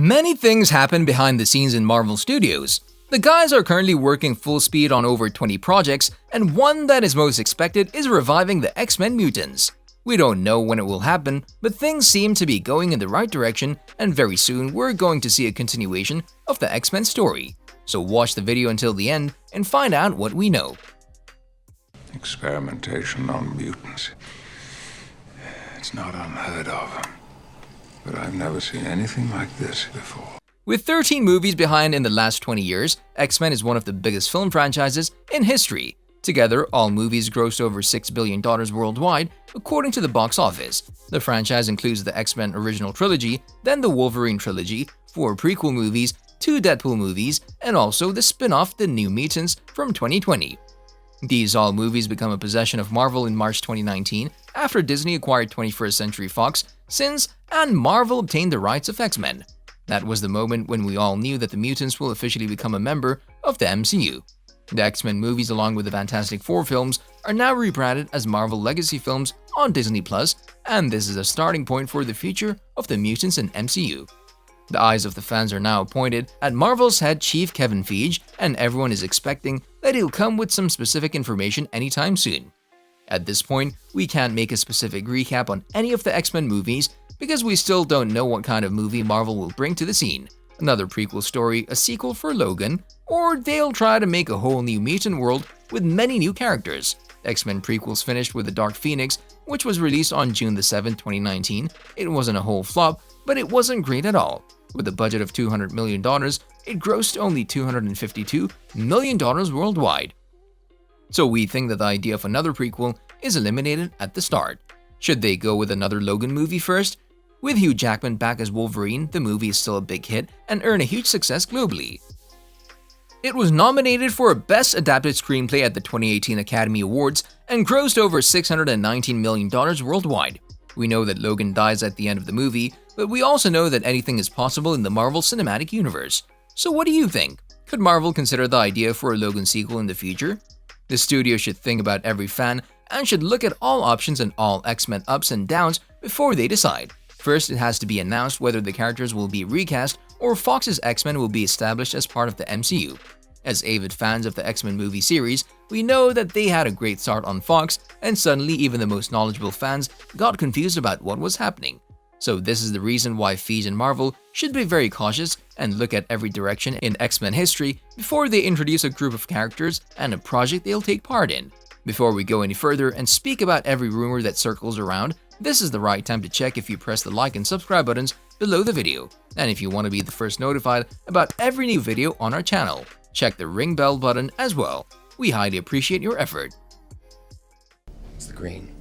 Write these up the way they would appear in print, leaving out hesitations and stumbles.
Many things happen behind the scenes in Marvel Studios. The guys are currently working full speed on over 20 projects, and one that is most expected is reviving the XMen Mutants. We don't know when it will happen, but things seem to be going in the right direction, and very soon we're going to see a continuation of the X-Men story. So watch the video until the end and find out what we know. Experimentation on mutants. It's not unheard of, but I've never seen anything like this before. With 13 movies behind in the last 20 years, X-Men is one of the biggest film franchises in history. Together, all movies grossed over $6 billion worldwide, according to the box office. The franchise includes the X-Men original trilogy, then the Wolverine trilogy, 4 prequel movies, 2 Deadpool movies, and also the spin-off The New Mutants from 2020. These all movies become a possession of Marvel in March 2019 after Disney acquired 21st Century Fox, and Marvel obtained the rights of X-Men. That was the moment when we all knew that the mutants will officially become a member of the MCU. The X-Men movies, along with the Fantastic Four films, are now rebranded as Marvel Legacy films on Disney+, and this is a starting point for the future of the mutants in MCU. The eyes of the fans are now pointed at Marvel's head chief Kevin Feige, and everyone is expecting that he'll come with some specific information anytime soon. At this point, we can't make a specific recap on any of the X-Men movies because we still don't know what kind of movie Marvel will bring to the scene. Another prequel story, a sequel for Logan, or they'll try to make a whole new mutant world with many new characters. X-Men prequels finished with The Dark Phoenix, which was released on June 7, 2019. It wasn't a whole flop, but it wasn't great at all. With a budget of $200 million, it grossed only $252 million worldwide. So we think that the idea of another prequel is eliminated at the start. Should they go with another Logan movie first? With Hugh Jackman back as Wolverine, the movie is still a big hit and earned a huge success globally. It was nominated for a Best Adapted Screenplay at the 2018 Academy Awards and grossed over $619 million worldwide. We know that Logan dies at the end of the movie, but we also know that anything is possible in the Marvel Cinematic Universe. So what do you think? Could Marvel consider the idea for a Logan sequel in the future? The studio should think about every fan and should look at all options and all X-Men ups and downs before they decide. First, it has to be announced whether the characters will be recast or Fox's X-Men will be established as part of the MCU. As avid fans of the X-Men movie series, we know that they had a great start on Fox, and suddenly even the most knowledgeable fans got confused about what was happening. So this is the reason why Feige and Marvel should be very cautious and look at every direction in X-Men history before they introduce a group of characters and a project they'll take part in. Before we go any further and speak about every rumor that circles around, this is the right time to check if you press the like and subscribe buttons below the video. And if you want to be the first notified about every new video on our channel, check the ring bell button as well. We highly appreciate your effort. It's the green.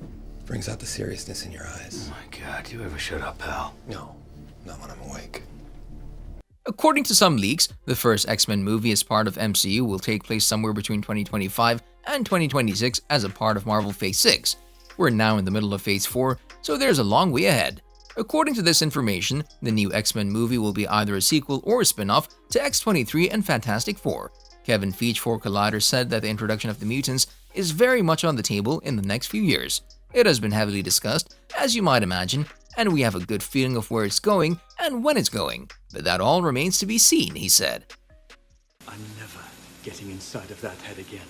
Brings out the seriousness in your eyes. Oh my god, you ever shut up, pal? No, not when I'm awake. According to some leaks, the first X-Men movie as part of MCU will take place somewhere between 2025 and 2026 as a part of Marvel Phase 6. We're now in the middle of Phase 4, so there's a long way ahead. According to this information, the new X-Men movie will be either a sequel or a spin-off to X-23 and Fantastic Four. Kevin Feige for Collider said that the introduction of the mutants is very much on the table in the next few years. It has been heavily discussed, as you might imagine, and we have a good feeling of where it's going and when it's going. But that all remains to be seen, he said. I'm never getting inside of that head again.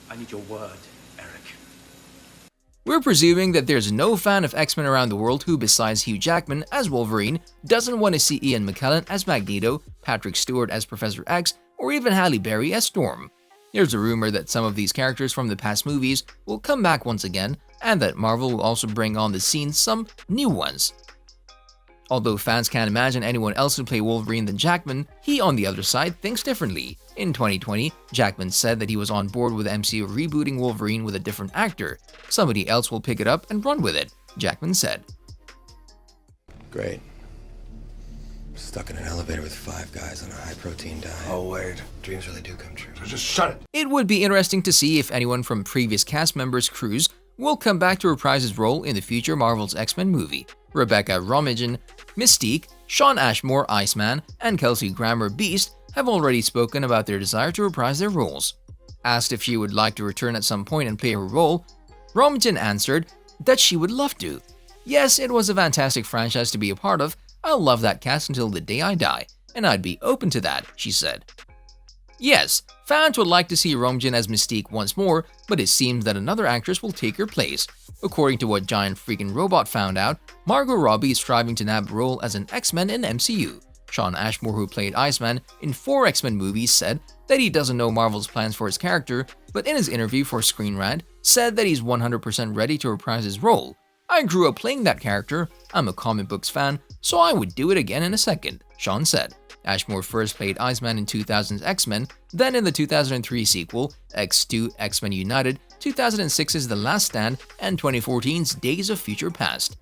I need your word, Eric. We're presuming that there's no fan of X-Men around the world who, besides Hugh Jackman as Wolverine, doesn't want to see Ian McKellen as Magneto, Patrick Stewart as Professor X, or even Halle Berry as Storm. There's a rumor that some of these characters from the past movies will come back once again, and that Marvel will also bring on the scene some new ones. Although fans can't imagine anyone else to play Wolverine than Jackman, he on the other side thinks differently. In 2020, Jackman said that he was on board with MCU rebooting Wolverine with a different actor. Somebody else will pick it up and run with it, Jackman said. Great. Stuck in an elevator with 5 guys on a high-protein diet. Oh, wait. Dreams really do come true. So just shut it. It would be interesting to see if anyone from previous cast members' crews will come back to reprise his role in the future Marvel's X-Men movie. Rebecca Romijn, Mystique, Shawn Ashmore, Iceman, and Kelsey Grammer, Beast, have already spoken about their desire to reprise their roles. Asked if she would like to return at some point and play her role, Romijn answered that she would love to. Yes, it was a fantastic franchise to be a part of. I'll love that cast until the day I die, and I'd be open to that, she said. Yes, fans would like to see Romjan as Mystique once more, but it seems that another actress will take her place. According to what Giant Freaking Robot found out, Margot Robbie is striving to nab a role as an X-Men in MCU. Shawn Ashmore, who played Iceman in 4 X-Men movies, said that he doesn't know Marvel's plans for his character, but in his interview for Screen Rant, said that he's 100% ready to reprise his role. I grew up playing that character, I'm a comic books fan, so I would do it again in a second, Shawn said. Ashmore first played Iceman in 2000's X-Men, then in the 2003 sequel, X2 X-Men United, 2006's The Last Stand, and 2014's Days of Future Past.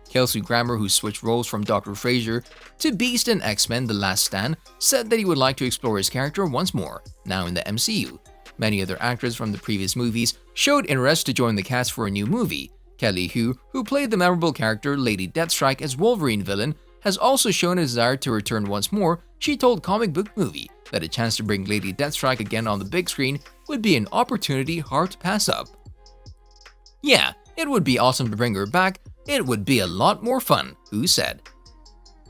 Kelsey Grammer, who switched roles from Dr. Frazier to Beast in X-Men The Last Stand, said that he would like to explore his character once more, now in the MCU. Many other actors from the previous movies showed interest to join the cast for a new movie. Kelly Hu, who played the memorable character Lady Deathstrike as Wolverine villain, has also shown a desire to return once more. She told Comic Book Movie that a chance to bring Lady Deathstrike again on the big screen would be an opportunity hard to pass up. Yeah, it would be awesome to bring her back, it would be a lot more fun, Hu said.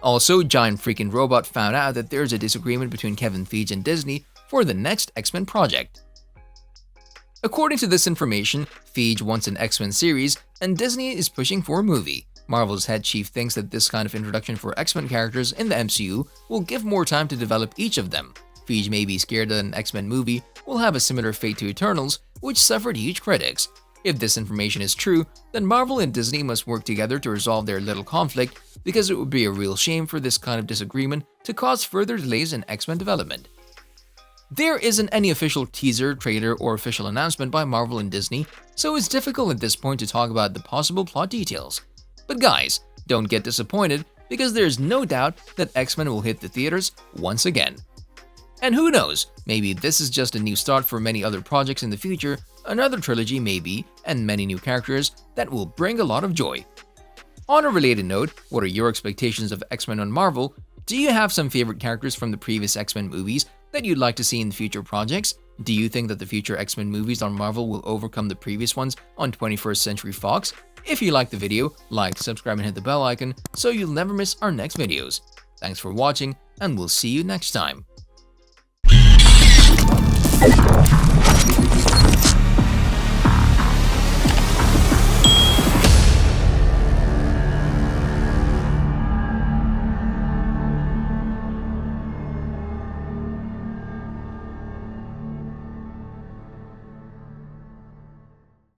Also, Giant Freaking Robot found out that there's a disagreement between Kevin Feige and Disney for the next X-Men project. According to this information, Feige wants an X-Men series and Disney is pushing for a movie. Marvel's head chief thinks that this kind of introduction for X-Men characters in the MCU will give more time to develop each of them. Feige may be scared that an X-Men movie will have a similar fate to Eternals, which suffered huge critics. If this information is true, then Marvel and Disney must work together to resolve their little conflict, because it would be a real shame for this kind of disagreement to cause further delays in X-Men development. There isn't any official teaser, trailer, or official announcement by Marvel and Disney, so it's difficult at this point to talk about the possible plot details. But guys, don't get disappointed, because there's no doubt that X-Men will hit the theaters once again. And who knows, maybe this is just a new start for many other projects in the future, another trilogy maybe, and many new characters that will bring a lot of joy. On a related note, what are your expectations of X-Men on Marvel? Do you have some favorite characters from the previous X-Men movies that you'd like to see in future projects? Do you think that the future X-Men movies on Marvel will overcome the previous ones on 21st Century Fox? If you liked the video, like, subscribe, and hit the bell icon so you'll never miss our next videos. Thanks for watching, and we'll see you next time.